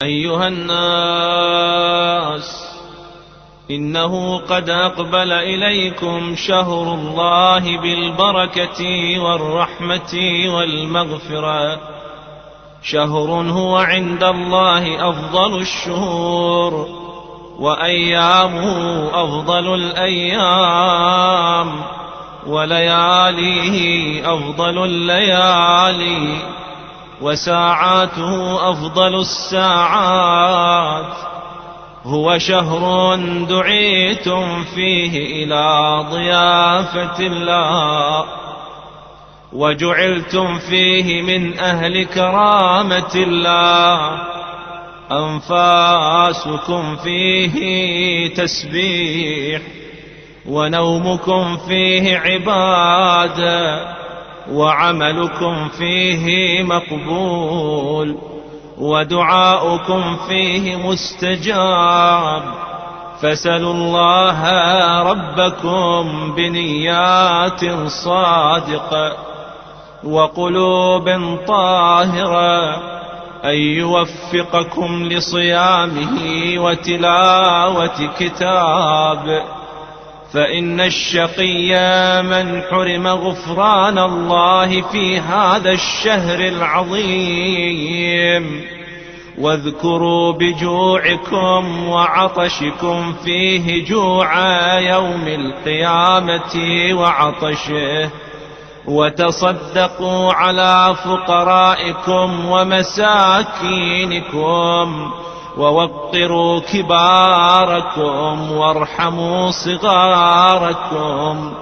أيها الناس، إنه قد أقبل إليكم شهر الله بالبركة والرحمة والمغفرة، شهر هو عند الله أفضل الشهور، وأيامه أفضل الأيام، ولياليه أفضل الليالي، وساعاته أفضل الساعات. هو شهر دعيتم فيه إلى ضيافة الله، وجعلتم فيه من أهل كرامة الله. أنفاسكم فيه تسبيح، ونومكم فيه عبادة، وعملكم فيه مقبول، ودعاؤكم فيه مستجاب. فسلوا الله ربكم بنيات صادقة وقلوب طاهرة أن يوفقكم لصيامه وتلاوة كتاب، فإن الشقي من حرم غفران الله في هذا الشهر العظيم. واذكروا بجوعكم وعطشكم فيه جوع يوم القيامة وعطشه، وتصدقوا على فقرائكم ومساكينكم، ووقروا كباركم وارحموا صغاركم.